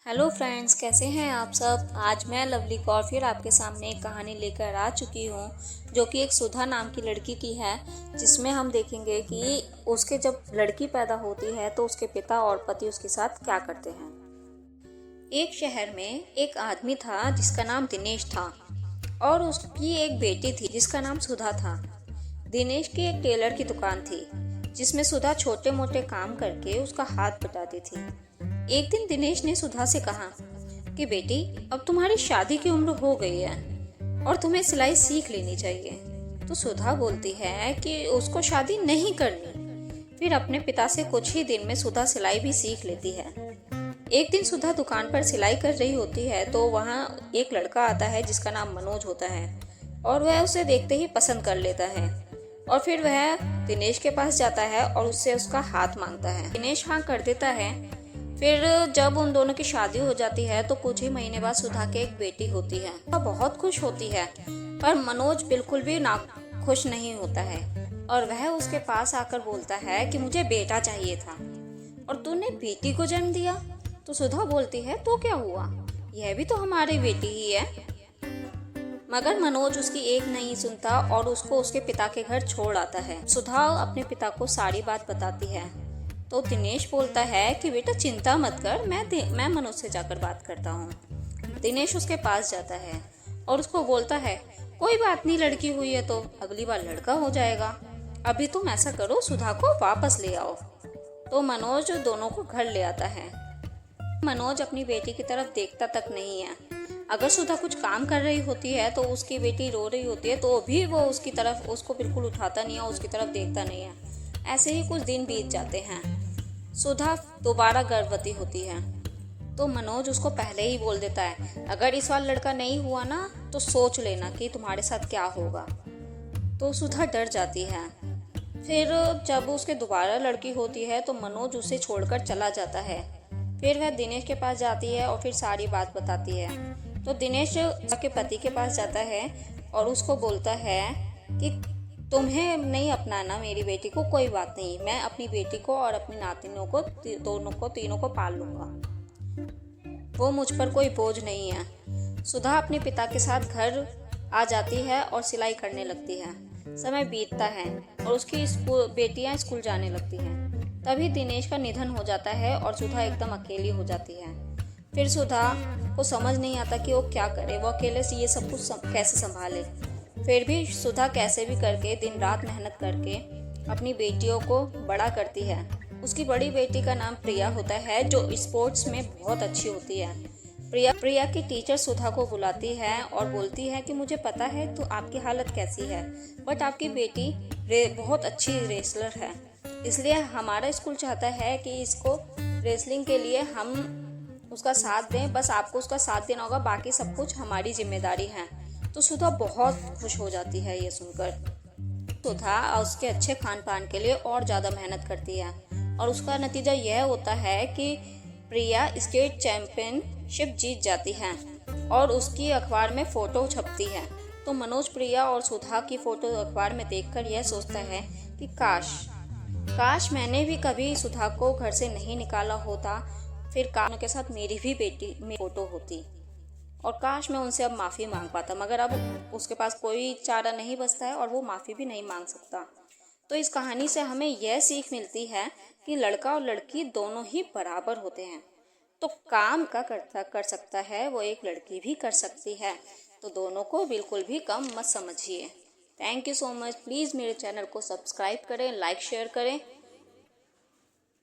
Hello friends, कैसे हैं आप सब। आज मैं लवली कौर फिर आपके सामने एक कहानी लेकर आ चुकी हूँ जो कि एक सुधा नाम की लड़की की है, जिसमें हम देखेंगे कि उसके जब लड़की पैदा होती है तो उसके पिता और पति उसके साथ क्या करते हैं। एक शहर में एक आदमी था जिसका नाम दिनेश था और उसकी एक बेटी थी जिसका नाम सुधा था। दिनेश की एक टेलर की दुकान थी जिसमें सुधा छोटे मोटे काम करके उसका हाथ बटाती थी। एक दिन दिनेश ने सुधा से कहा कि बेटी, अब तुम्हारी शादी की उम्र हो गई है और तुम्हें सिलाई सीख लेनी चाहिए। तो सुधा बोलती है कि उसको शादी नहीं करनी। फिर अपने पिता से कुछ ही दिन में सुधा सिलाई भी सीख लेती है। एक दिन सुधा दुकान पर सिलाई कर रही होती है तो वहाँ एक लड़का आता है जिसका नाम मनोज होता है और वह उसे देखते ही पसंद कर लेता है और फिर वह दिनेश के पास जाता है और उससे उसका हाथ मांगता है। दिनेश हाँ कर देता है। फिर जब उन दोनों की शादी हो जाती है तो कुछ ही महीने बाद सुधा के एक बेटी होती है। वह बहुत खुश होती है पर मनोज बिल्कुल भी ना खुश नहीं होता है और वह उसके पास आकर बोलता है कि मुझे बेटा चाहिए था और तूने बेटी को जन्म दिया। तो सुधा बोलती है तो क्या हुआ, यह भी तो हमारी बेटी ही है। मगर मनोज उसकी एक नहीं सुनता और उसको उसके पिता के घर छोड़ आता है। सुधा अपने पिता को सारी बात बताती है तो दिनेश बोलता है कि बेटा चिंता मत कर, मैं मनोज से जाकर बात करता हूँ। दिनेश उसके पास जाता है और उसको बोलता है कोई बात नहीं, लड़की हुई है तो अगली बार लड़का हो जाएगा। अभी तुम ऐसा करो, सुधा को वापस ले आओ। तो मनोज दोनों को घर ले आता है। मनोज अपनी बेटी की तरफ देखता तक नहीं है। अगर सुधा कुछ काम कर रही होती है तो उसकी बेटी रो रही होती है तो भी वो उसकी तरफ उसको बिल्कुल उठाता नहीं है, उसकी तरफ देखता नहीं है। ऐसे ही कुछ दिन बीत जाते हैं। सुधा दोबारा गर्भवती होती है तो मनोज उसको पहले ही बोल देता है अगर इस बार लड़का नहीं हुआ ना तो सोच लेना कि तुम्हारे साथ क्या होगा। तो सुधा डर जाती है। फिर जब उसके दोबारा लड़की होती है तो मनोज उसे छोड़कर चला जाता है। फिर वह दिनेश के पास जाती है और फिर सारी बात बताती है। तो दिनेश के पति के पास जाता है और उसको बोलता है कि तुम्हें नहीं अपनाना मेरी बेटी को, कोई बात नहीं, मैं अपनी बेटी को और अपनी नातिनों को तीनों को पाल लूंगा, वो मुझ पर कोई बोझ नहीं है। सुधा अपने पिता के साथ घर आ जाती है और सिलाई करने लगती है। समय बीतता है और उसकी बेटियां स्कूल जाने लगती हैं। तभी दिनेश का निधन हो जाता है और सुधा एकदम अकेली हो जाती है। फिर सुधा को समझ नहीं आता कि वो क्या करे, वो अकेले से ये सब कुछ कैसे संभाले। फिर भी सुधा कैसे भी करके दिन रात मेहनत करके अपनी बेटियों को बड़ा करती है। उसकी बड़ी बेटी का नाम प्रिया होता है जो स्पोर्ट्स में बहुत अच्छी होती है। प्रिया की टीचर सुधा को बुलाती है और बोलती है कि मुझे पता है तो आपकी हालत कैसी है, बट आपकी बेटी बहुत अच्छी रेसलर है, इसलिए हमारा स्कूल चाहता है कि इसको रेसलिंग के लिए हम उसका साथ दें, बस आपको उसका साथ देना होगा, बाकी सब कुछ हमारी जिम्मेदारी है। तो सुधा बहुत खुश हो जाती है ये सुनकर। सुधा उसके अच्छे खान पान के लिए और ज़्यादा मेहनत करती है और उसका नतीजा यह होता है कि प्रिया स्टेट चैंपियनशिप जीत जाती है और उसकी अखबार में फ़ोटो छपती है। तो मनोज प्रिया और सुधा की फ़ोटो अखबार में देखकर यह सोचता है कि काश मैंने भी कभी सुधा को घर से नहीं निकाला होता, फिर काश के साथ मेरी भी बेटी में फ़ोटो होती और काश मैं उनसे अब माफ़ी मांग पाता। मगर अब उसके पास कोई चारा नहीं बचता है और वो माफ़ी भी नहीं मांग सकता। तो इस कहानी से हमें यह सीख मिलती है कि लड़का और लड़की दोनों ही बराबर होते हैं। तो काम का कर सकता है वो एक लड़की भी कर सकती है, तो दोनों को बिल्कुल भी कम मत समझिए। Thank you so much. Please मेरे चैनल को सब्सक्राइब करें, लाइक शेयर करें।